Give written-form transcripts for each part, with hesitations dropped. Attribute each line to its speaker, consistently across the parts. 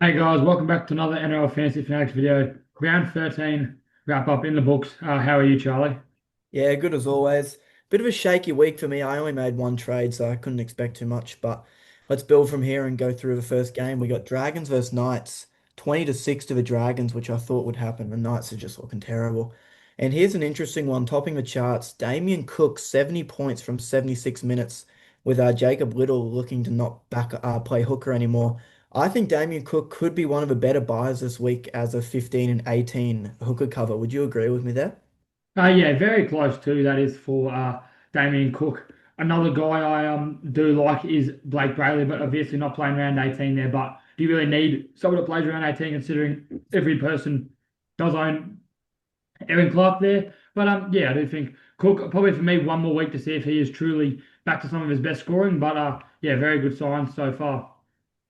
Speaker 1: Hey guys, welcome back to another NRL Fantasy Fanatics video. Round 13 wrap up in the books. How are you, Charlie?
Speaker 2: Yeah, good as always. Bit of a shaky week for me. I only made one trade, so I couldn't expect too much. But let's build from here and go through the first game. We got Dragons versus Knights, 20-6 to the Dragons, which I thought would happen. The Knights are just looking terrible. And here's an interesting one, topping the charts. Damien Cook, 70 points from 76 minutes, with Jacob Little looking to not play hooker anymore. I think Damien Cook could be one of the better buys this week as a 15 and 18 hooker cover. Would you agree with me there?
Speaker 1: Yeah, very close too. That is for Damien Cook. Another guy I do like is Blake Brayley, but obviously not playing round 18 there. But do you really need someone that plays around 18 considering every person does own Aaron Clark there? But yeah, I do think Cook probably for me one more week to see if he is truly back to some of his best scoring. But yeah, very good signs so far.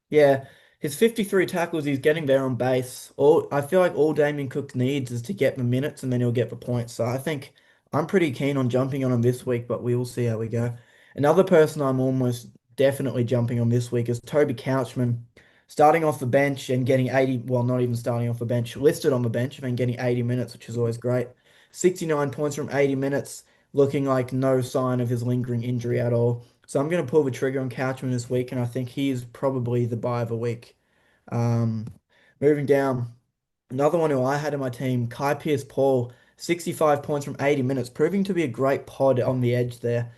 Speaker 2: Yeah, his 53 tackles, he's getting there on base. All I feel like all Damien Cook needs is to get the minutes and then he'll get the points. So I think I'm pretty keen on jumping on him this week, but we will see how we go. Another person I'm almost definitely jumping on this week is Toby Couchman, starting off the bench and getting 80, well, not even starting off the bench, listed on the bench and then getting 80 minutes, which is always great. 69 points from 80 minutes, looking like no sign of his lingering injury at all. So I'm going to pull the trigger on Couchman this week, and I think he is probably the buy of the week. Um, moving down, another one who I had in my team, Kai Pearce-Paul, 65 points from 80 minutes, proving to be a great pod on the edge there.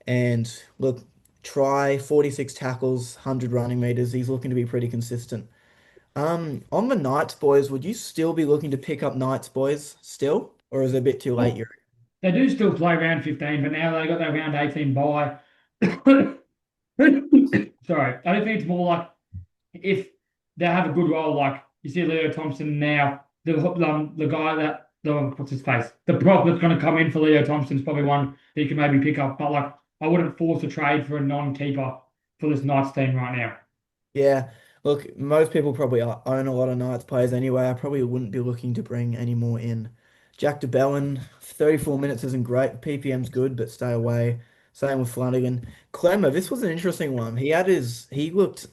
Speaker 2: And look, try 46 tackles, 100 running meters. He's looking to be pretty consistent. On the Knights, boys, would you still be looking to pick up Knights, boys, still? Or is it a bit too late?
Speaker 1: Well, they do still play round 15, but now they got that round 18 bye. Sorry, I don't think it's more like if they have a good role, like you see Leo Thompson now, the guy that the what's his face, the prop that's going to come in for Leo Thompson is probably one that you can maybe pick up. But like, I wouldn't force a trade for a non-keeper for this Knights team right now.
Speaker 2: Yeah, look, most people probably own a lot of Knights players anyway. I probably wouldn't be looking to bring any more in. Jack DeBellin, 34 minutes isn't great. PPM's good, but stay away. Same with Flanagan. Clemmer, this was an interesting one. He looked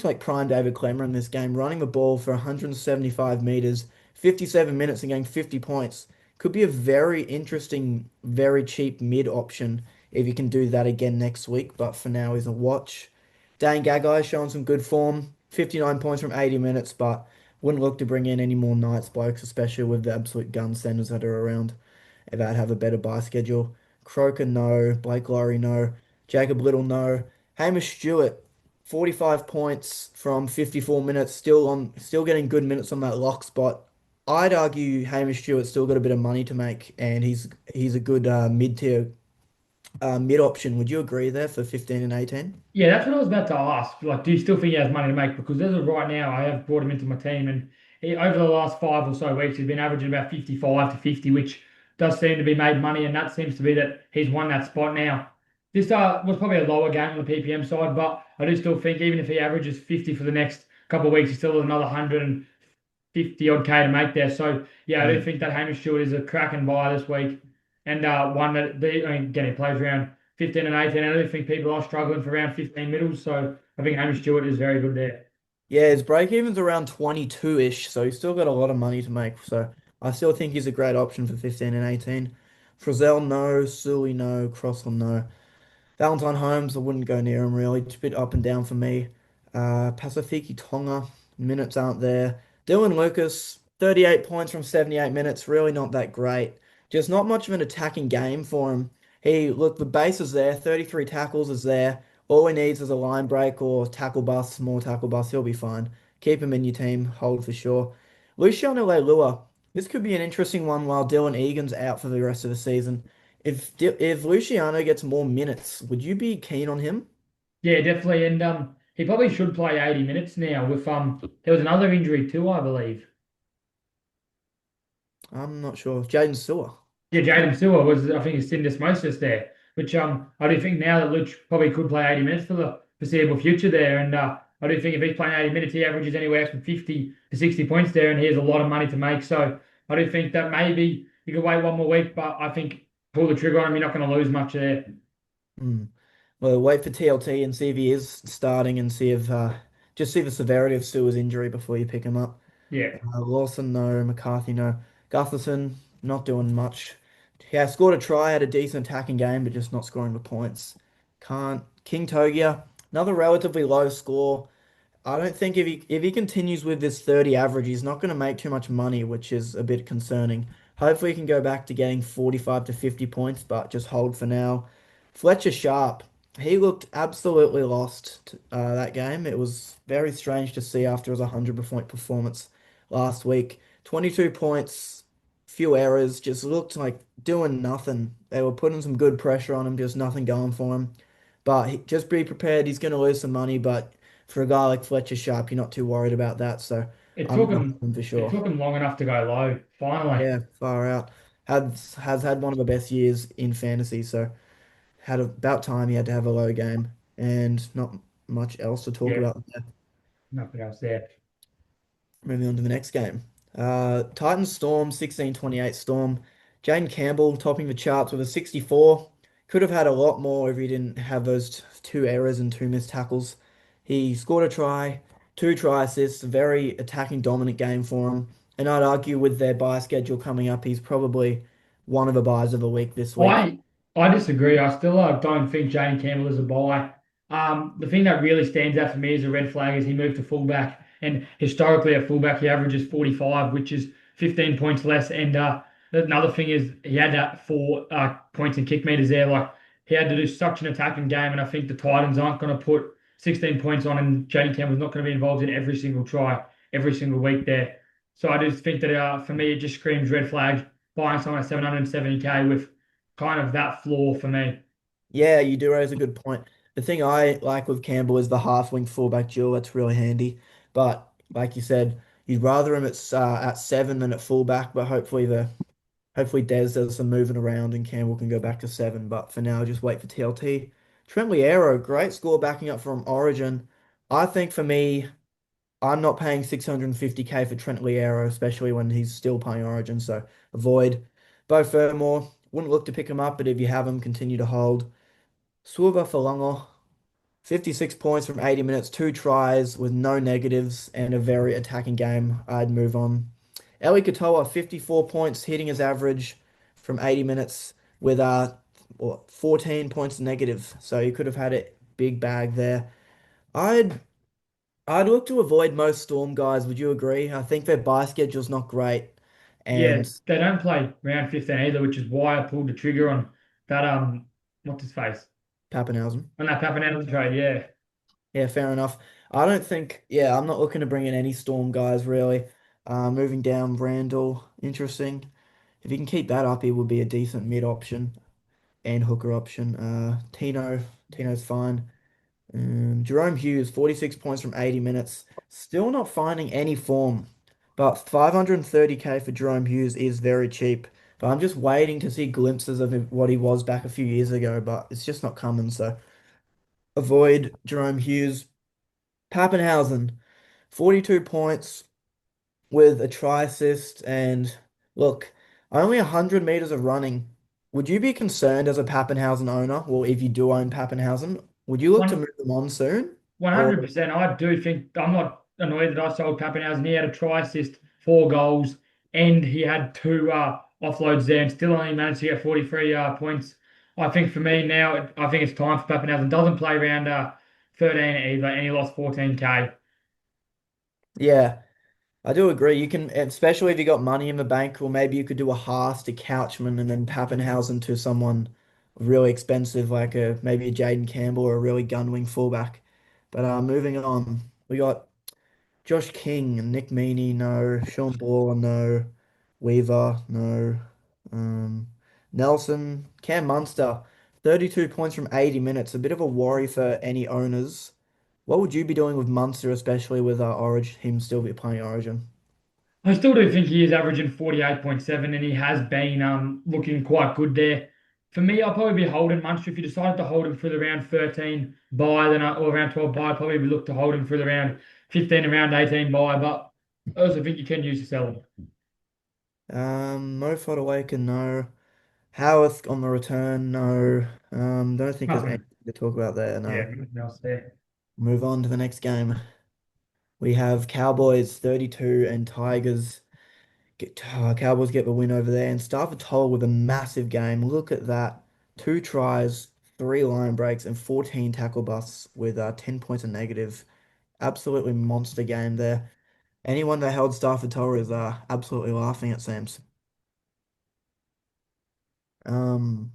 Speaker 2: like prime David Clemmer in this game, running the ball for 175 meters, 57 minutes and getting 50 points. Could be a very interesting, very cheap mid option if you can do that again next week, but for now he's a watch. Dane Gagai showing some good form, 59 points from 80 minutes, but wouldn't look to bring in any more Knights blokes, especially with the absolute gun centers that are around. If I'd have a better buy schedule. Croker, no. Blake Lowry, no. Jacob Little, no. Hamish Stewart, 45 points from 54 minutes, still getting good minutes on that lock spot. I'd argue Hamish Stewart's still got a bit of money to make, and he's a good mid-tier mid option. Would you agree there for 15 and 18?
Speaker 1: Yeah, that's what I was about to ask. Like, do you still think he has money to make? Because as of right now, I have brought him into my team, and over the last 5 or so weeks, he's been averaging about 55 to 50, which does seem to be made money, and that seems to be that he's won that spot now. This was probably a lower game on the PPM side, but I do still think even if he averages 50 for the next couple of weeks, he still has another 150 odd K to make there. So yeah, I do think that Hamish Stewart is a cracking buy this week, and one that I mean, again, he plays around 15 and 18. I do think people are struggling for around 15 middles, so I think Hamish Stewart is very good there.
Speaker 2: Yeah, his break even's around 22-ish, so he's still got a lot of money to make. So I still think he's a great option for 15 and 18. Frizzell, no. Suey, no. Crossland, no. Valentine Holmes, I wouldn't go near him really. It's a bit up and down for me. Pasifiki Tonga, minutes aren't there. Dylan Lucas, 38 points from 78 minutes, really not that great. Just not much of an attacking game for him. Look, the base is there, 33 tackles is there. All he needs is a line break or tackle bust, more tackle bust, he'll be fine. Keep him in your team, hold for sure. Luciano Leilua, this could be an interesting one while Dylan Egan's out for the rest of the season. If Luciano gets more minutes, would you be keen on him?
Speaker 1: Yeah, definitely, and he probably should play 80 minutes now. With there was another injury too, I believe.
Speaker 2: I'm not sure. Jaden Sewer.
Speaker 1: Yeah, Jaden Sewer was, I think, his syndesmosis there, which I do think now that Luch probably could play 80 minutes for the foreseeable future there. And I do think if he's playing 80 minutes, he averages anywhere from 50 to 60 points there, and he has a lot of money to make. So I do think that maybe you could wait one more week, but I think pull the trigger on him, you're not going to lose much there.
Speaker 2: Hmm. Well, wait for TLT and see if he is starting and see if just see the severity of Suar's injury before you pick him up.
Speaker 1: Yeah.
Speaker 2: Lawson, no. McCarthy, no. Gutherson, not doing much. Yeah, scored a try, had a decent attacking game, but just not scoring the points. Can't. King Togia, another relatively low score. I don't think if he continues with this 30 average, he's not going to make too much money, which is a bit concerning. Hopefully, he can go back to getting 45 to 50 points, but just hold for now. Fletcher Sharp, he looked absolutely lost that game. It was very strange to see after his 100-point performance last week. 22 points, few errors, just looked like doing nothing. They were putting some good pressure on him, just nothing going for him. But just be prepared, he's going to lose some money, but for a guy like Fletcher Sharp, you're not too worried about that. So
Speaker 1: It
Speaker 2: I'm
Speaker 1: took
Speaker 2: going to
Speaker 1: him
Speaker 2: have him for
Speaker 1: it
Speaker 2: sure.
Speaker 1: took him long enough to go low, finally.
Speaker 2: Yeah, far out. Has had one of the best years in fantasy. So had about time he had to have a low game, and not much else to talk
Speaker 1: Yeah,
Speaker 2: about there.
Speaker 1: nothing else there.
Speaker 2: Moving on to the next game. Titans Storm, 16-28 Storm. Jane Campbell topping the charts with a 64. Could have had a lot more if he didn't have those two errors and two missed tackles. He scored a try, two try assists, a very attacking dominant game for him. And I'd argue with their bye schedule coming up, he's probably one of the buys of the week this week.
Speaker 1: I I disagree. I still don't think Jane Campbell is a buy. The thing that really stands out for me as a red flag is he moved to fullback, and historically at fullback he averages 45, which is 15 points less. And another thing is he had that 4 points and kick meters there. Like he had to do such an attacking game, and I think the Titans aren't going to put 16 points on, and Jane Campbell's not going to be involved in every single try every single week there. So I just think that for me it just screams red flag buying someone at 770K with kind of that flaw for me.
Speaker 2: Yeah, you do raise a good point. The thing I like with Campbell is the half-wing fullback duel. That's really handy. But like you said, you'd rather him at seven than at fullback. But hopefully Des does some moving around and Campbell can go back to seven. But for now, just wait for TLT. Trent Arrow, great score backing up from Origin. I think for me, I'm not paying 650K for Trent Arrow, especially when he's still playing Origin. So avoid. Bo Furmore, wouldn't look to pick him up, but if you have him, continue to hold. Suva Falanga, 56 points from 80 minutes, two tries with no negatives, and a very attacking game. I'd move on. Eli Katoa, 54 points, hitting his average from 80 minutes with 14 points negative. So you could have had it big bag there. I'd I'd look to avoid most Storm guys. Would you agree? I think their bye schedule's not great,
Speaker 1: Yeah,
Speaker 2: and
Speaker 1: they don't play round 15 either, which is why I pulled the trigger on that what's his face?
Speaker 2: Pappenhausen.
Speaker 1: On that Pappenhausen trade, yeah.
Speaker 2: Yeah, fair enough. I don't think, yeah, I'm not looking to bring in any Storm guys really. Moving down Randall, interesting. If he can keep that up, he would be a decent mid option and hooker option. Tino's fine. Jerome Hughes, 46 points from 80 minutes. Still not finding any form, but 530K for Jerome Hughes is very cheap. But I'm just waiting to see glimpses of what he was back a few years ago, but it's just not coming. So avoid Jerome Hughes. Pappenhausen, 42 points with a try assist. And look, only 100 meters of running. Would you be concerned as a Pappenhausen owner, or if you do own Pappenhausen, would you look to
Speaker 1: One
Speaker 2: move them on soon? Or
Speaker 1: 100%. I do think I'm not annoyed that I sold Pappenhausen. He had a try assist, 4 goals, and he had two offloads there, and still only managed to get 43 points. I think for me now, I think it's time for Pappenhausen. Doesn't play round 13 either, and he lost 14K.
Speaker 2: yeah, I do agree. You can, especially if you got money in the bank, or maybe you could do a Haas to Couchman and then Pappenhausen to someone really expensive, like maybe a Jaden Campbell or a really gun-wing fullback. But moving on, we got Josh King and Nick Meaney, no. Sean Baller, no. Weaver, no. Um, Nelson, Cam Munster, 32 points from 80 minutes. A bit of a worry for any owners. What would you be doing with Munster, especially with Origin, him still be playing Origin?
Speaker 1: I still do think he is averaging 48.7 and he has been looking quite good there. For me, I'll probably be holding Munster. If you decided to hold him for the round 13 buy, then or round 12 buy, I'd probably look to hold him for the round 15 and round 18 buy. But I also think you can use to sell him.
Speaker 2: Mo Fodawaker, no. Howarth on the return, no. Don't think there's anything
Speaker 1: Nothing.
Speaker 2: to talk about there,
Speaker 1: Yeah,
Speaker 2: no.
Speaker 1: nothing else there.
Speaker 2: Move on to the next game. We have Cowboys 32 and Tigers. Cowboys get the win over there. And Stafford Toll with a massive game. Look at that. Two tries, three line breaks, and 14 tackle busts with 10 points of negative. Absolutely monster game there. Anyone that held Stafford Toll is absolutely laughing, it seems. Um,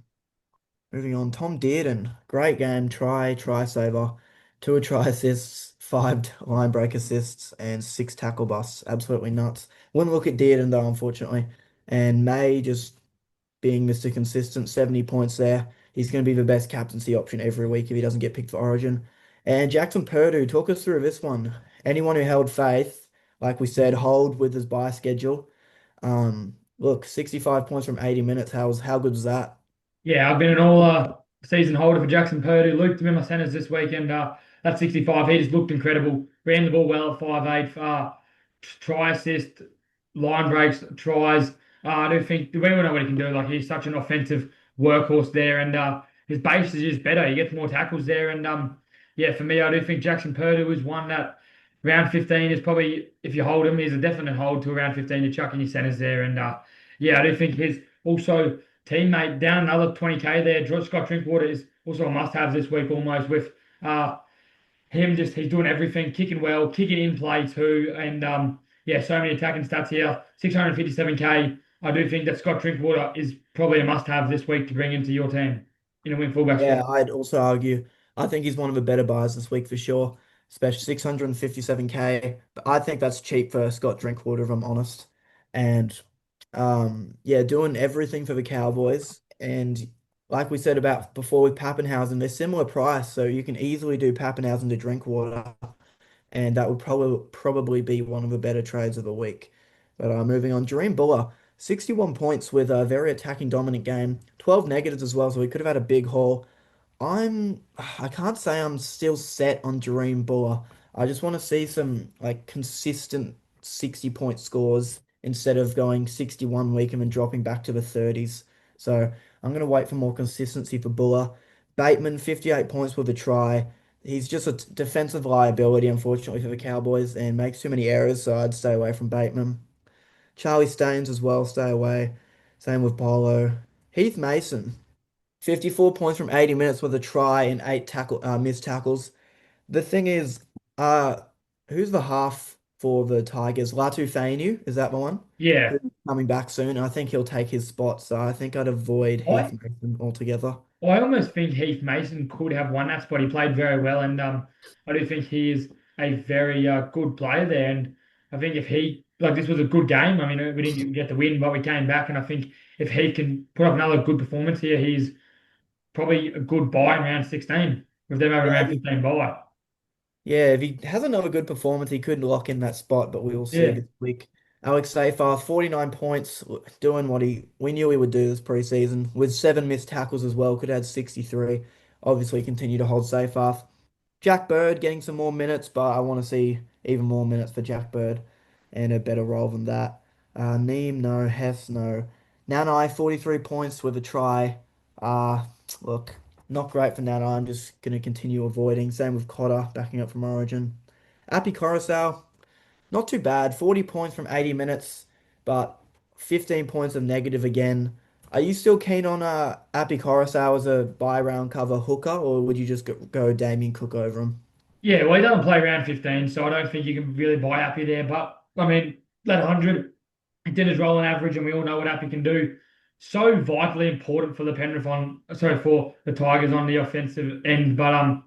Speaker 2: Moving on, Tom Dearden, great game, try saver, two try assists, five line break assists, and six tackle busts. Absolutely nuts. Wouldn't look at Dearden though, unfortunately. And May just being Mr. Consistent, 70 points there. He's going to be the best captaincy option every week if he doesn't get picked for Origin. And Jackson Purdue, talk us through this one. Anyone who held faith, like we said, hold with his bye schedule. Look, 65 points from 80 minutes. How good is that?
Speaker 1: Yeah, I've been an all season holder for Jackson Purdue. Luke him in my centers this weekend. That's 65. He just looked incredible. Ran the ball well at 5'8". Try assist, line breaks, tries. I do think we all know what he can do. Like he's such an offensive workhorse there, and his base is just better. He gets more tackles there, and yeah, for me, I do think Jackson Purdue is one that round 15 is probably if you hold him, he's a definite hold to around 15 to chuck in your centers there, and yeah, I do think his also teammate down another 20k there. Scott Drinkwater is also a must-have this week almost with uh, him just he's doing everything, kicking well, kicking in play too, and yeah, so many attacking stats here. 657k. I do think that Scott Drinkwater is probably a must-have this week to bring into your team in a win fullback
Speaker 2: Yeah,
Speaker 1: spot.
Speaker 2: I'd also argue. I think he's one of the better buys this week for sure, especially 657k. But I think that's cheap for Scott Drinkwater, if I'm honest. And yeah, doing everything for the Cowboys. And like we said about before with Pappenhausen, they're similar price, so you can easily do Pappenhausen to Drinkwater, and that would probably be one of the better trades of the week. But moving on, Jareem Buller, 61 points with a very attacking dominant game, 12 negatives as well, so he could have had a big haul. I can't say I'm still set on Dream Buller. I just want to see some like consistent 60 point scores instead of going 61 week and then dropping back to the 30s. So I'm going to wait for more consistency for Buller. Bateman, 58 points with a try. He's just a defensive liability, unfortunately, for the Cowboys and makes too many errors, so I'd stay away from Bateman. Charlie Staines as well, stay away. Same with Polo. Heath Mason. 54 points from 80 minutes with a try and eight missed tackles. The thing is, uh, who's the half for the Tigers? Latu Fainu, is that the one?
Speaker 1: Yeah,
Speaker 2: Who's coming back soon. I think he'll take his spot, so I think I'd avoid Heath
Speaker 1: I
Speaker 2: Mason altogether.
Speaker 1: I almost think Heath Mason could have won that spot. He played very well, and I do think he is a very good player there. And I think if he like this was a good game. I mean, we didn't get the win, but we came back, and I think if he can put up another good performance here, he's probably a good buy in round 16 with them having
Speaker 2: Yeah,
Speaker 1: around 15 buy.
Speaker 2: yeah, if he has another good performance, he could lock in that spot, but we will see
Speaker 1: Yeah.
Speaker 2: this week. Alex Seyfarth, 49 points, doing what we knew he would do this preseason, with seven missed tackles as well, could add 63. Obviously, continue to hold Seyfarth. Jack Bird getting some more minutes, but I want to see even more minutes for Jack Bird and a better role than that. Neem, no. Hess, no. Nanai, 43 points with a try. Uh, Look, not great for Nanai. I'm just going to continue avoiding. Same with Cotter, backing up from Origin. Appy Coruscant, not too bad. 40 points from 80 minutes, but 15 points of negative again. Are you still keen on Appy Coruscant as a buy round cover hooker, or would you just go Damien Cook over him?
Speaker 1: Yeah, well, he doesn't play round 15, so I don't think you can really buy Appy there. But I mean, that 100, he did his rolling average, and we all know what Appy can do. So vitally important for the Penrith sorry, for the Tigers on the offensive end. But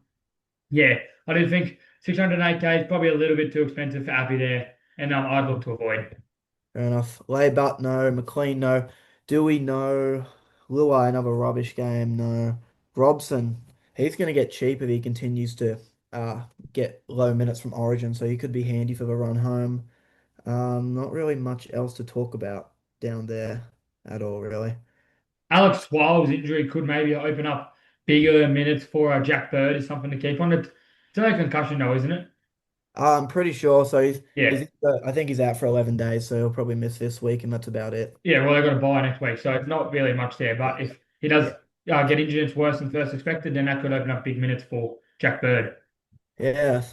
Speaker 1: yeah, I do think 608k is probably a little bit too expensive for Appy there, and I'd look to avoid.
Speaker 2: Fair enough. Laybutt, no. McLean, no. Dewey, no. Luai, another rubbish game, no. Robson, he's going to get cheap if he continues to get low minutes from Origin, so he could be handy for the run home. Not really much else to talk about down there at all, really.
Speaker 1: Alex Swal's injury could maybe open up bigger minutes for Jack Bird is something to keep on it. It's only a concussion though, isn't it?
Speaker 2: I'm pretty sure. So
Speaker 1: Yeah.
Speaker 2: I think he's out for 11 days, so he'll probably miss this week, and that's about it.
Speaker 1: Yeah, well, they've got to buy next week, so it's not really much there. But if he does
Speaker 2: Yeah.
Speaker 1: get injured and it's worse than first expected, then that could open up big minutes for Jack Bird.
Speaker 2: Yeah.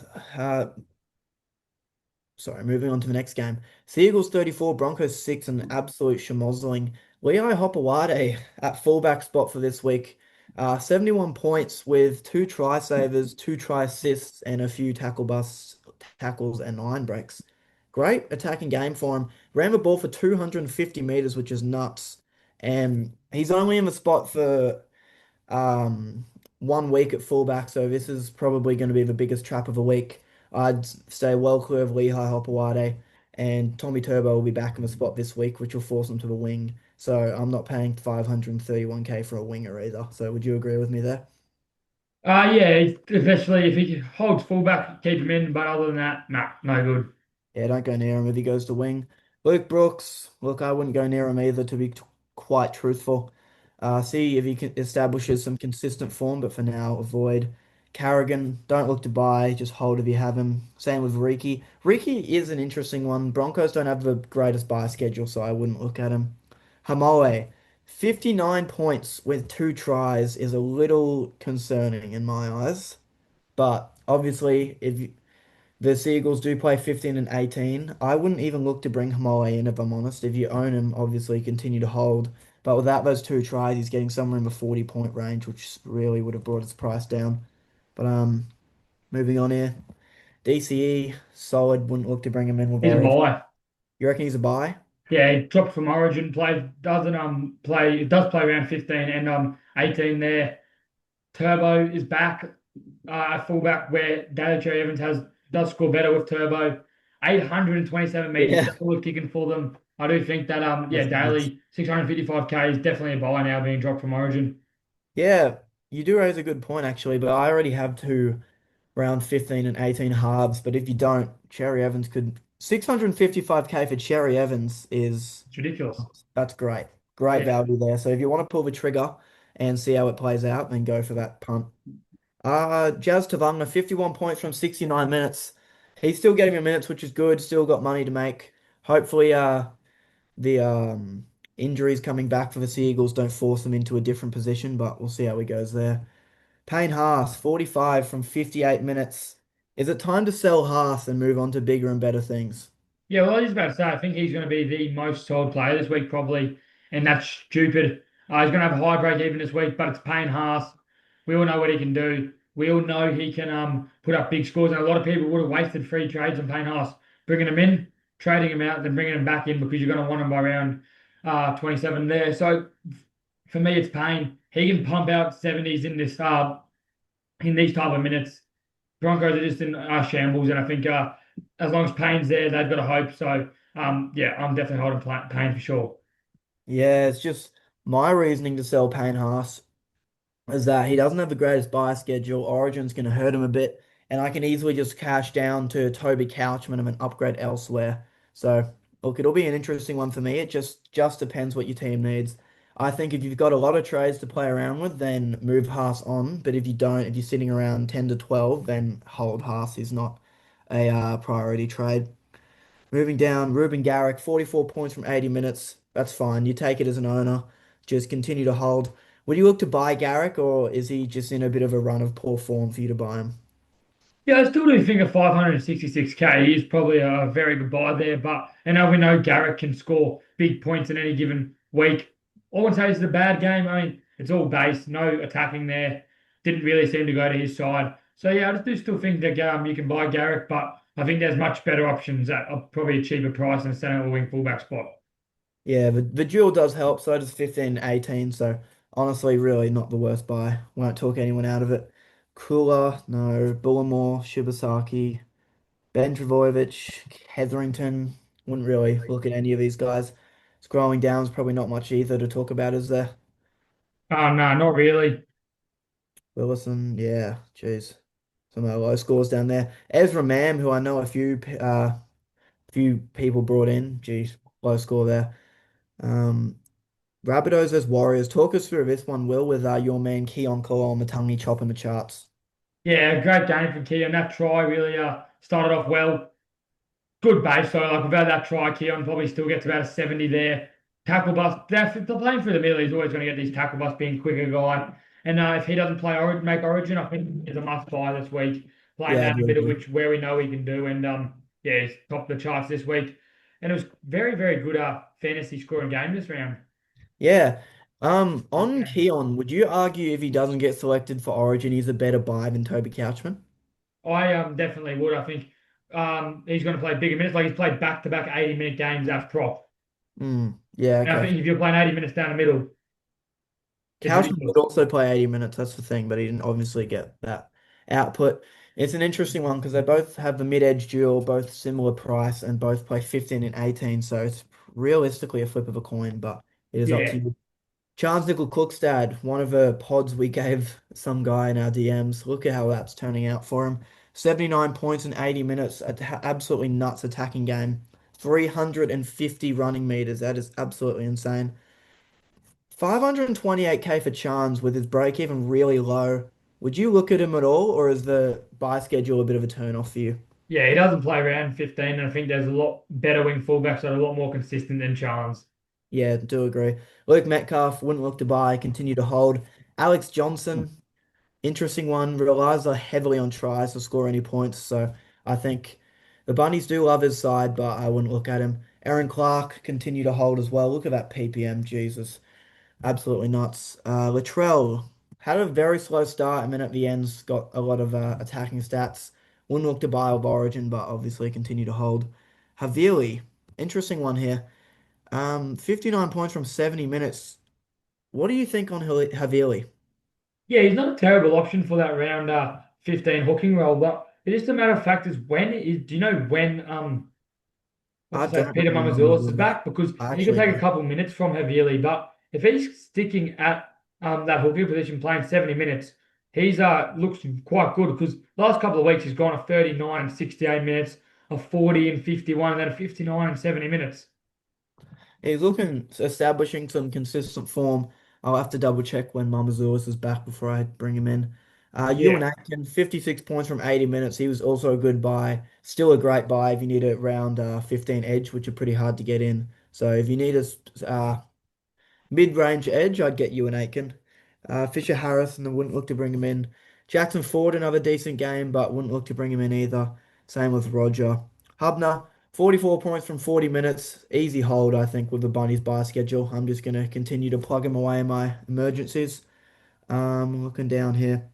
Speaker 2: Sorry, moving on to the next game. Seagulls 34, Broncos 6, an absolute schmozzling. Lehigh Hopewade at fullback spot for this week. 71 points with two try savers, two try assists, and a few tackles and line breaks. Great attacking game for him. Ran the ball for 250 meters, which is nuts. And he's only in the spot for um, 1 week at fullback, so this is probably going to be the biggest trap of the week. I'd stay well clear of Lehigh Hopewade, and Tommy Turbo will be back in the spot this week, which will force him to the wing. So I'm not paying 531K for a winger either. So would you agree with me there?
Speaker 1: Yeah, especially if he holds fullback, keep him in. But other than that, nah, no good.
Speaker 2: Yeah, don't go near him if he goes to wing. Luke Brooks, look, I wouldn't go near him either, to be quite truthful. See if he can establishes some consistent form, but for now, avoid. Carrigan, don't look to buy, just hold if you have him. Same with Riki. Riki is an interesting one. Broncos don't have the greatest buy schedule, so I wouldn't look at him. Hamoe, 59 points with two tries is a little concerning in my eyes. But obviously, if the Seagulls do play 15 and 18. I wouldn't even look to bring Hamoe in if I'm honest. If you own him, obviously continue to hold. But without those two tries, he's getting somewhere in the 40-point range, which really would have brought his price down. But moving on here. DCE, solid, wouldn't look to bring him in with
Speaker 1: He's a
Speaker 2: Origin.
Speaker 1: buy.
Speaker 2: You reckon he's a buy?
Speaker 1: Yeah, he dropped from Origin. Play doesn't play. It does play around 15 and 18 there. Turbo is back at fullback where Daly Cherry Evans does score better with Turbo. 827 meters,
Speaker 2: Yeah.
Speaker 1: that's all kicking for them. I do think that yeah,
Speaker 2: That's nuts.
Speaker 1: Daly 655K is definitely a buy now being dropped from Origin.
Speaker 2: Yeah, you do raise a good point actually, but I already have two round 15 and 18 halves. But if you don't, Cherry Evans could 655K for Cherry Evans is
Speaker 1: It's ridiculous.
Speaker 2: that's great. Great
Speaker 1: Yeah.
Speaker 2: value there. So if you want to pull the trigger and see how it plays out, then go for that punt. Jazz Tavanga, 51 points from 69 minutes. He's still getting the minutes, which is good. Still got money to make. Hopefully, the injuries coming back for the Seagulls don't force them into a different position, but we'll see how he goes there. Payne Haas, 45 from 58 minutes. Is it time to sell Haas and move on to bigger and better things?
Speaker 1: Yeah, well, I was just about to say, I think he's going to be the most sold player this week, probably, and that's stupid. He's going to have a high break even this week, but it's Payne Haas. We all know what he can do. We all know he can put up big scores, and a lot of people would have wasted free trades on Payne Haas, bringing him in, trading him out, then bringing him back in because you're going to want him by around 27 there. So for me, it's Payne. He can pump out 70s in this in these type of minutes. Broncos are just in shambles, and I think as long as Payne's there, they've got a hope. So yeah, I'm definitely holding Payne for sure.
Speaker 2: Yeah, it's just my reasoning to sell Payne Haas is that he doesn't have the greatest buy schedule. Origin's going to hurt him a bit, and I can easily just cash down to Toby Couchman and an upgrade elsewhere. So, look, it'll be an interesting one for me. It just depends what your team needs. I think if you've got a lot of trades to play around with, then move Haas on. But if you don't, if you're sitting around 10 to 12, then hold Haas. He's not a priority trade. Moving down, Ruben Garrick, 44 points from 80 minutes. That's fine. You take it as an owner. Just continue to hold. Would you look to buy Garrick, or is he just in a bit of a run of poor form for you to buy him?
Speaker 1: Yeah, I still do think a 566K is probably a very good buy there. But and now we know Garrett can score big points in any given week. All I'd say is it's a bad game. I mean, it's all base, no attacking there. Didn't really seem to go to his side. So yeah, I just do still think that you can buy Garrett, but I think there's much better options at probably a cheaper price than a centre or wing fullback spot.
Speaker 2: Yeah, the duel does help. So does 15, 18. So honestly, really not the worst buy. Won't talk anyone out of it. Kula, no. Bullimore, Shibasaki, Ben Travojevic, Hetherington. Wouldn't really look at any of these guys. Scrolling down is probably not much either to talk about, is there?
Speaker 1: Oh no, not really.
Speaker 2: Willison, yeah, jeez. Some low scores down there. Ezra Mam, who I know a few people brought in. Geez, low score there. Um, Rabbitohs as Warriors. Talk us through this one, Will, with your man Keon Matangi chopping the charts.
Speaker 1: Yeah, great game for Keon. That try really started off well. Good base. So like without that try, Keon probably still gets about a 70 there. Tackle bust. They're playing through the middle. He's always going to get these tackle busts being quicker guy. And if he doesn't play make Origin, I think it's a must buy this week. Playing
Speaker 2: Yeah, I
Speaker 1: that in the
Speaker 2: do
Speaker 1: middle,
Speaker 2: agree.
Speaker 1: which where we know he can do. And Yeah, he's topped the charts this week. And it was very, very good fantasy scoring game this round.
Speaker 2: Yeah. On
Speaker 1: Okay.
Speaker 2: Keon, would you argue if he doesn't get selected for Origin, he's a better buy than Toby Couchman?
Speaker 1: I definitely would. I think he's going to play bigger minutes. Like he's played back-to-back 80-minute games as prop.
Speaker 2: Yeah,
Speaker 1: And I
Speaker 2: okay.
Speaker 1: think if you're playing 80 minutes down the middle, it's
Speaker 2: Couchman would
Speaker 1: ridiculous.
Speaker 2: also play 80 minutes, that's the thing, but he didn't obviously get that output. It's an interesting one because they both have the mid-edge duel, both similar price, and both play 15 and 18, so it's realistically a flip of a coin, but it is up to
Speaker 1: Yeah.
Speaker 2: you. Chance Nickel Cookstad, one of the pods we gave some guy in our DMs. Look at how that's turning out for him. 79 points in 80 minutes. Absolutely nuts attacking game. 350 running meters. That is absolutely insane. 528k for Chance with his break even really low. Would you look at him at all, or is the buy schedule a bit of a turn off for you?
Speaker 1: Yeah, he doesn't play around 15, and I think there's a lot better wing fullbacks that are a lot more consistent than Chance.
Speaker 2: Yeah, do agree. Luke Metcalf wouldn't look to buy, continue to hold. Alex Johnson, interesting one. Relies heavily on tries to score any points. So I think the Bunnies do love his side, but I wouldn't look at him. Aaron Clark continue to hold as well. Look at that PPM, Jesus, absolutely nuts. Latrell had a very slow start, and then at the end's got a lot of attacking stats. Wouldn't look to buy of Origin, but obviously continue to hold. Havili, interesting one here. 59 points from 70 minutes. What do you think on Havili?
Speaker 1: Yeah, he's not a terrible option for that round 15 hooking role, but it's just a matter of fact is when is do you know when what's
Speaker 2: I
Speaker 1: to say,
Speaker 2: don't
Speaker 1: Peter
Speaker 2: know when
Speaker 1: Mamazoulis is
Speaker 2: Mama's
Speaker 1: back because
Speaker 2: I
Speaker 1: he can
Speaker 2: actually
Speaker 1: take a
Speaker 2: don't.
Speaker 1: couple minutes from Havili, but if he's sticking at that hooking position playing 70 minutes, he's looks quite good because last couple of weeks he's gone a 39 and 68 minutes, a 40 and 51, and then a 59 and 70 minutes.
Speaker 2: He's looking establishing some consistent form. I'll have to double check when Mamazoulis is back before I bring him in.
Speaker 1: Yeah,
Speaker 2: Ewan Atkin, 56 points from 80 minutes. He was also a good buy. Still a great buy if you need a round 15 edge, which are pretty hard to get in. So if you need a mid-range edge, I'd get Ewan Aitken. Fisher Harris, and I wouldn't look to bring him in. Jackson Ford, another decent game, but wouldn't look to bring him in either. Same with Roger. Hubner, 44 points from 40 minutes. Easy hold, I think, with the Bunnies buy schedule. I'm just going to continue to plug him away in my emergencies. Looking down here.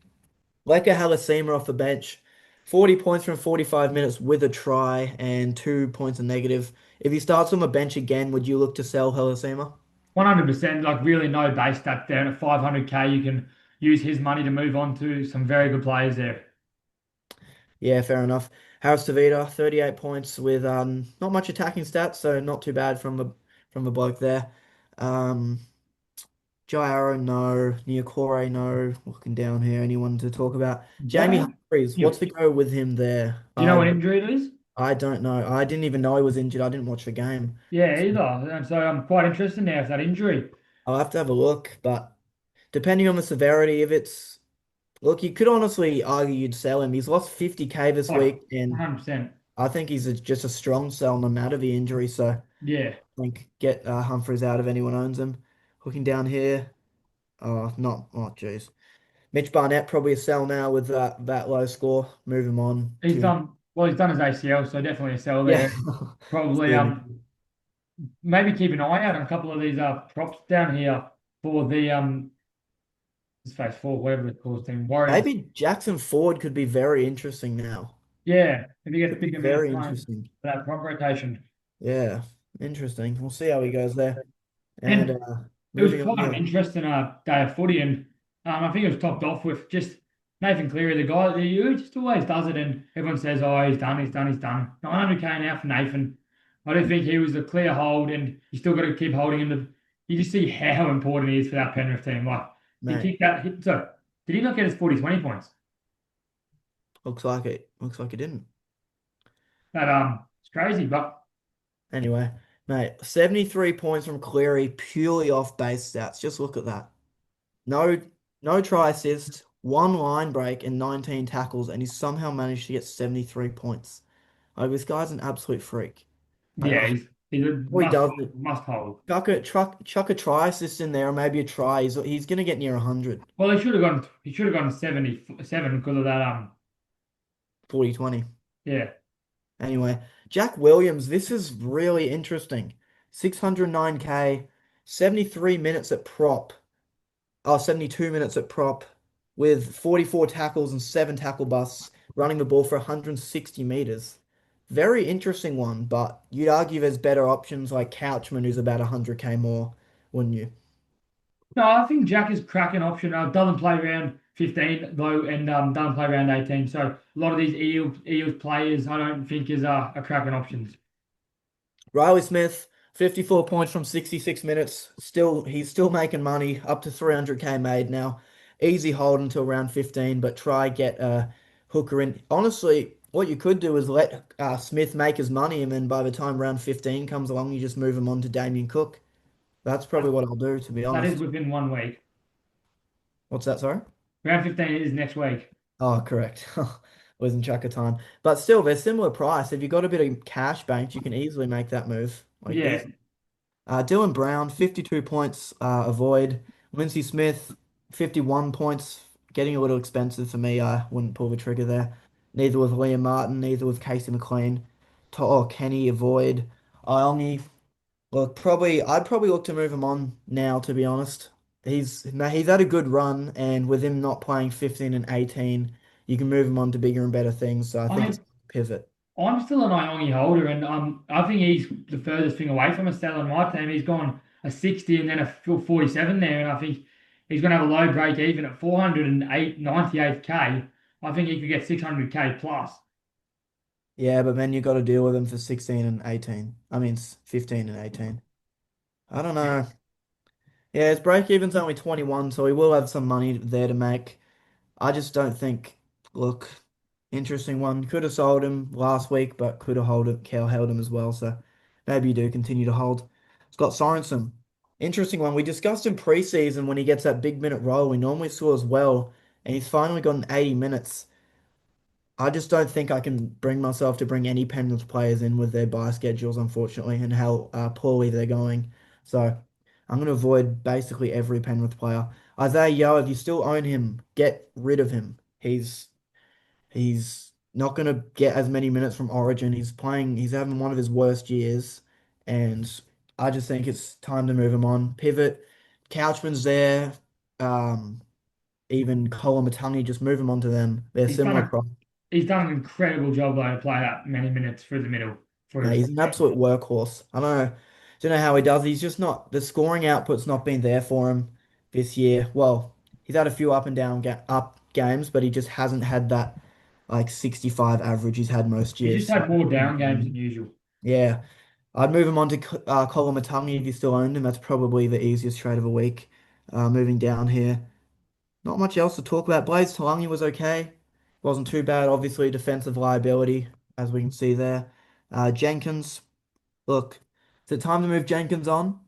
Speaker 2: Leka Halasima off the bench. 40 points from 45 minutes with a try and 2 points a negative. If he starts on the bench again, would you look to sell Halasima?
Speaker 1: 100%. Like really no base stats there. And at 500k, you can use his money to move on to some very good players there.
Speaker 2: Yeah, fair enough. Harris Tavita, 38 points with not much attacking stats, so not too bad from the bloke there. Um Jai Arrow, no. Niokore, no. Looking down here, anyone to talk about? Jamie
Speaker 1: What?
Speaker 2: Humphries, what's
Speaker 1: You,
Speaker 2: the go with him there?
Speaker 1: do you know what injury it is?
Speaker 2: I don't know. I didn't even know he was injured. I didn't watch the game.
Speaker 1: Yeah, either. And so I'm quite interested now if that injury.
Speaker 2: I'll have to have a look, but depending on the severity, if it's look, you could honestly argue you'd sell him. He's lost 50k this
Speaker 1: Oh,
Speaker 2: week, and
Speaker 1: 100%.
Speaker 2: I think just a strong sell no matter the injury. So
Speaker 1: Yeah.
Speaker 2: think get Humphries out if anyone owns him. Looking down here, oh jeez. Mitch Barnett probably a sell now with that low score. Move him on
Speaker 1: He's
Speaker 2: to
Speaker 1: done well, he's done his ACL, so definitely a sell
Speaker 2: yeah.
Speaker 1: there. Probably
Speaker 2: Still an issue.
Speaker 1: maybe keep an eye out on a couple of these props down here for the his face four, whatever it's called team. Warriors.
Speaker 2: Maybe Jackson Ford could be very interesting now.
Speaker 1: Yeah, if he gets
Speaker 2: Could be
Speaker 1: bigger minutes
Speaker 2: very
Speaker 1: playing
Speaker 2: interesting.
Speaker 1: for that prop rotation.
Speaker 2: Yeah, interesting. We'll see how he goes there. And
Speaker 1: And it was
Speaker 2: moving on
Speaker 1: quite an
Speaker 2: here.
Speaker 1: interesting day of footy, and I think it was topped off with just Nathan Cleary, the guy who just always does it, and everyone says, "Oh, he's done, he's done, he's done." 900k now for Nathan. I don't think he was a clear hold, and you still got to keep holding him. You just see how important he is for that Penrith team. Like he
Speaker 2: Mate,
Speaker 1: kicked that. So did he not get his 40-20 points?
Speaker 2: looks like it. Looks like it didn't.
Speaker 1: That it's crazy, but
Speaker 2: Anyway, mate, 73 points from Cleary purely off base stats. Just look at that. No, no try assist, one line break, and 19 tackles, and he somehow managed to get 73 points. Like, this guy's an absolute freak. Like,
Speaker 1: yeah, he's a
Speaker 2: all he
Speaker 1: must
Speaker 2: does
Speaker 1: hold,
Speaker 2: is
Speaker 1: must hold.
Speaker 2: chuck a try assist in there, or maybe a try. He's gonna get near 100,
Speaker 1: Well, he should have gone. He should have gone 77 because of that.
Speaker 2: 40-20.
Speaker 1: Yeah.
Speaker 2: Anyway, Jack Williams, this is really interesting. 609K, 73 minutes at prop. 72 minutes at prop with 44 tackles and 7 tackle busts, running the ball for 160 meters. Very interesting one, but you'd argue there's better options like Couchman, who's about 100K more, wouldn't you?
Speaker 1: No, I think Jack is cracking option. Doesn't play round 15 though, and doesn't play round 18. So a lot of these Eels players, I don't think is a cracking options.
Speaker 2: Riley Smith, 54 points from 66 minutes. He's still making money, up to 300K made now. Easy hold until round 15, but try get a hooker in. Honestly, what you could do is let Smith make his money, and then by the time round 15 comes along, you just move him on to Damien Cook. That's probably
Speaker 1: That,
Speaker 2: what I'll do, to be
Speaker 1: that is
Speaker 2: honest.
Speaker 1: within 1 week.
Speaker 2: What's that, sorry?
Speaker 1: Round 15 is next week.
Speaker 2: Oh, correct. Losing track of time. But still, they're similar price. If you've got a bit of cash banked, you can easily make that move like
Speaker 1: Yeah,
Speaker 2: this. Dylan Brown, 52 points, avoid. Lindsey Smith, 51 points, getting a little expensive for me. I wouldn't pull the trigger there. Neither with Liam Martin, neither with Casey McLean. Kenny, avoid. I only look probably I'd probably look to move him on now, to be honest. He's had a good run, and with him not playing 15 and 18, you can move him on to bigger and better things. So I think it's
Speaker 1: I
Speaker 2: pivot.
Speaker 1: I'm still an Iongi holder, and I think he's the furthest thing away from a sell on my team. He's gone a 60 and then a 47 there, and I think he's going to have a low break even at 408 98K. I think he could get 600K plus.
Speaker 2: Yeah, but then you got to deal with him for 16 and 18. I mean, 15 and 18. I don't know. Yeah, his break even's only 21, so he will have some money there to make. I just don't think. Look, interesting one. Could have sold him last week, but could have held him as well. So maybe you do continue to hold. Scott Sorensen, interesting one. We discussed him preseason when he gets that big minute role. We normally saw as well, and he's finally gotten 80 minutes. I just don't think I can bring myself to bring any Penrith players in with their bye schedules, unfortunately, and how poorly they're going. So I'm going to avoid basically every Penrith player. Isaiah Yeo, if you still own him, get rid of him. He's not going to get as many minutes from Origin. He's having one of his worst years, and I just think it's time to move him on. Pivot, Couchman's there, um, even Colin Matangi, just move him on to them. They're
Speaker 1: He's done
Speaker 2: similar
Speaker 1: a
Speaker 2: price.
Speaker 1: he's done an incredible job though to play that many minutes through the middle for
Speaker 2: No,
Speaker 1: his
Speaker 2: he's an absolute workhorse. I don't know how he does. He's just not the scoring output's not been there for him this year. Well, he's had a few up and down up games, but he just hasn't had that like 65 average he's had most
Speaker 1: He's
Speaker 2: years.
Speaker 1: just
Speaker 2: So
Speaker 1: had more down games than usual.
Speaker 2: yeah, I'd move him on to Colin Matangi if you still owned him. That's probably the easiest trade of the week. Moving down here, not much else to talk about. Blaze Talangi was okay. Wasn't too bad. Obviously, defensive liability, as we can see there. Jenkins. Look, is it time to move Jenkins on?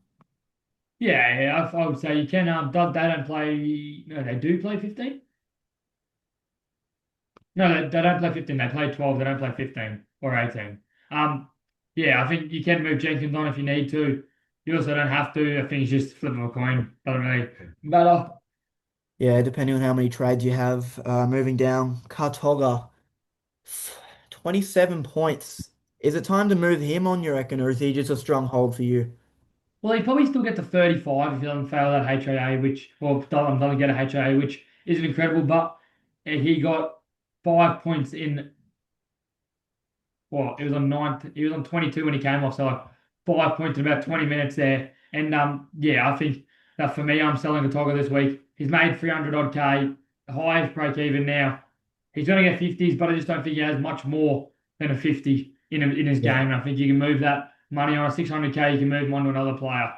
Speaker 1: Yeah, I would say you can. They don't play. No, they do play 15. No, they don't play 15. They play 12. They don't play 15 or 18. Um, yeah, I think you can move Jenkins on if you need to. You also don't have to. I think it's just flip of a coin. Doesn't really matter.
Speaker 2: Yeah, depending on how many trades you have. Moving down, Kartoga, 27 points. Is it time to move him on, you reckon, or is he just a strong hold for you?
Speaker 1: Well, he probably still get to 35 if he doesn't fail that HAA, doesn't get a HAA, which isn't incredible. But he got 5 points in. Well, it was on 9. He was on 22 when he came off, so like 5 points in about 20 minutes there. And yeah, I think that for me, I'm selling a Togger this week. He's made 300 odd K, highest break even now. He's going to get 50s, but I just don't think he has much more than a 50 in his
Speaker 2: Yeah.
Speaker 1: game. And I think you can move that money on a 600K, you can move him on to another player.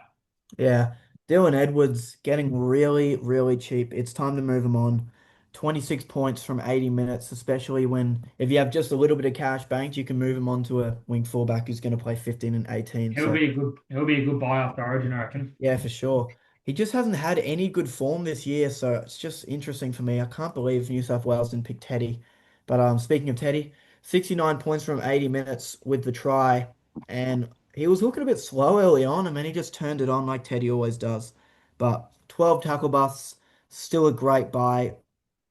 Speaker 2: Yeah. Dylan Edwards getting really, really cheap. It's time to move him on. 26 points from 80 minutes, especially when if you have just a little bit of cash banked, you can move him on to a wing fullback who's going to play 15 and 18. So
Speaker 1: He'll be a good buy after Origin, I reckon.
Speaker 2: yeah, for sure. He just hasn't had any good form this year, so it's just interesting for me. I can't believe New South Wales didn't pick Teddy. But speaking of Teddy, 69 points from 80 minutes with the try, and he was looking a bit slow early on, and then he just turned it on like Teddy always does. But 12 tackle busts, still a great buy.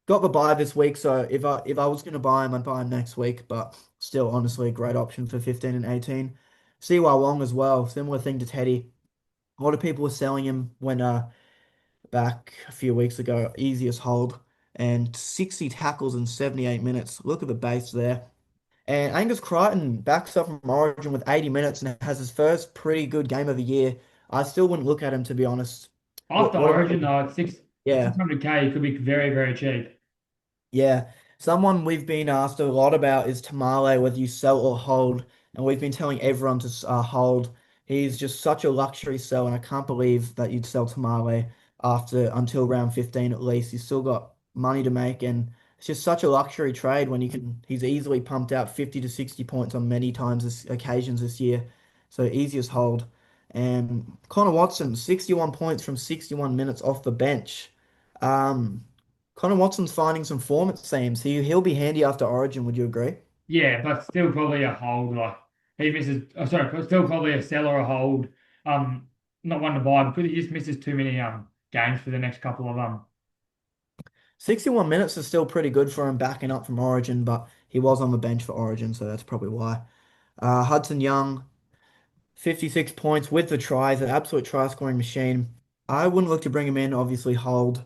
Speaker 2: Got the buy this week, so if I was gonna buy him, I'd buy him next week. But Still, honestly, a great option for 15 and 18. Siwa Wong as well, similar thing to Teddy. A lot of people were selling him when back a few weeks ago, easiest hold and 60 tackles in 78 minutes. Look at the base there. And Angus Crichton backs up from Origin with 80 minutes and has his first pretty good game of the year. I still wouldn't look at him to be honest.
Speaker 1: After
Speaker 2: What about
Speaker 1: Origin,
Speaker 2: you?
Speaker 1: though, at
Speaker 2: Yeah.
Speaker 1: 600K, it could be very, very cheap.
Speaker 2: Yeah, someone we've been asked a lot about is Tamale, whether you sell or hold, and we've been telling everyone to hold. He's just such a luxury sell, and I can't believe that you'd sell Tamale after until round 15 at least. He's still got money to make, and it's just such a luxury trade when you can. He's easily pumped out 50 to 60 points on many times this occasions this year, so easiest hold. And Connor Watson, 61 points from 61 minutes off the bench. Um, Connor Watson's finding some form, it seems. He'll be handy after Origin, would you agree?
Speaker 1: Yeah, but still probably a hold. Like he misses. Oh, sorry, but still probably a sell or a hold. Um, Not one to buy because he just misses too many games for the next couple of
Speaker 2: 61 minutes is still pretty good for him backing up from Origin, but he was on the bench for Origin, so that's probably why. Hudson Young, 56 points with the tries, an absolute try scoring machine. I wouldn't look to bring him in, obviously hold.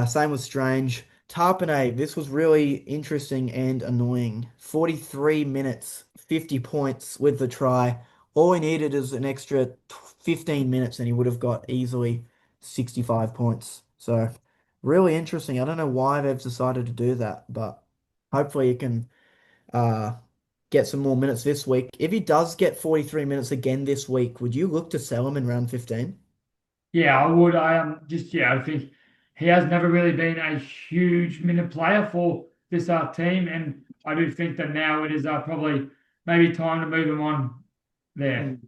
Speaker 2: Same with Strange. Tarpanay, this was really interesting and annoying. 43 minutes, 50 points with the try. All he needed is an extra 15 minutes and he would have got easily 65 points. So really interesting. I don't know why they've decided to do that, but hopefully it can uh, get some more minutes this week. If he does get 43 minutes again this week, would you look to sell him in round 15?
Speaker 1: Yeah, I would. I think he has never really been a huge minute player for this team, and I do think that now it is probably maybe time to move him on there.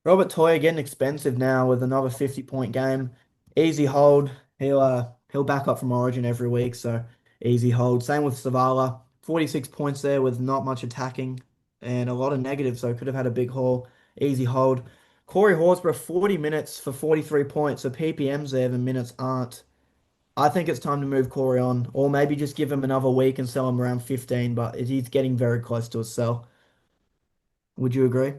Speaker 2: Robert Toya getting expensive now with another 50-point game. Easy hold. He'll back up from Origin every week, so easy hold. Same with Savala. 46 points there with not much attacking and a lot of negatives, so could have had a big haul. Easy hold. Corey Horsburgh, 40 minutes for 43 points, so PPMs there, the minutes aren't. I think it's time to move Corey on, or maybe just give him another week and sell him around 15, but he's getting very close to a sell. Would you agree?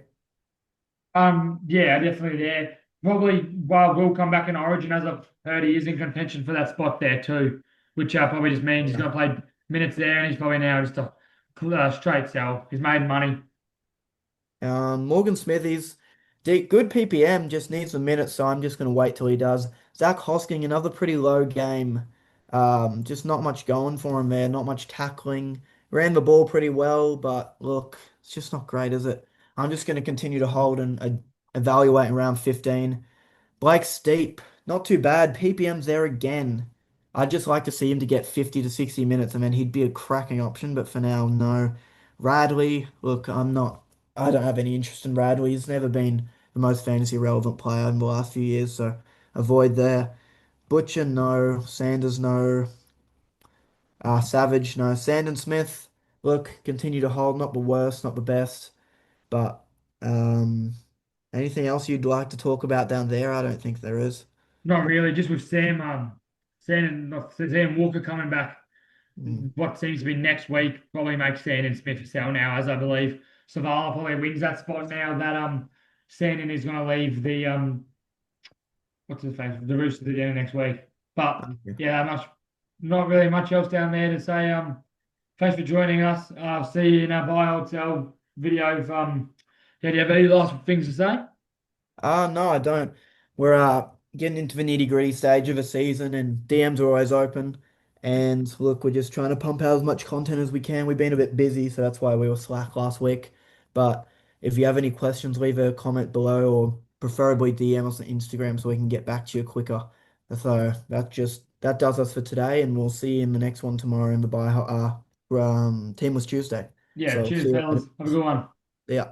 Speaker 1: Yeah, definitely there. Probably well, will come back in Origin as I've heard he is in contention for that spot there too, which probably just means he's
Speaker 2: Yeah.
Speaker 1: going to play minutes there, and he's probably now just a straight sell. He's made money.
Speaker 2: Morgan Smithies, good PPM, just needs a minute, so I'm just going to wait till he does. Zach Hosking, another pretty low game. Just not much going for him there, not much tackling. Ran the ball pretty well, but look, it's just not great, is it? I'm just going to continue to hold and evaluate in round 15. Blake Steep, not too bad. PPM's there again. I'd just like to see him to get 50 to 60 minutes and then he'd be a cracking option, but for now, no. Radley, look, I don't have any interest in Radley. He's never been the most fantasy relevant player in the last few years, so avoid there. Butcher, no. Sanders, no. Savage, no. Sandon Smith, look, continue to hold. Not the worst, not the best, but um, anything else you'd like to talk about down there? I don't think there is.
Speaker 1: Not really, just with Sam Walker coming back.
Speaker 2: Mm.
Speaker 1: What seems to be next week probably makes Sandon Smith a sell now, as I believe Savala probably wins that spot now that Sandon is going to leave the what's his face the Roosters at the end of next week. But
Speaker 2: Okay.
Speaker 1: yeah, not really much else down there to say. Thanks for joining us. See you in our buy or sell video. Yeah, do you have any last things to say?
Speaker 2: No, I don't. We're getting into the nitty-gritty stage of the season and DMs are always open. And look, we're just trying to pump out as much content as we can. We've been a bit busy, so that's why we were slack last week. But if you have any questions, leave a comment below or preferably DM us on Instagram so we can get back to you quicker. So that does us for today, and we'll see you in the next one tomorrow in the Teamless Tuesday.
Speaker 1: Yeah,
Speaker 2: So
Speaker 1: cheers,
Speaker 2: see you later.
Speaker 1: fellas. Have a good one.
Speaker 2: See ya.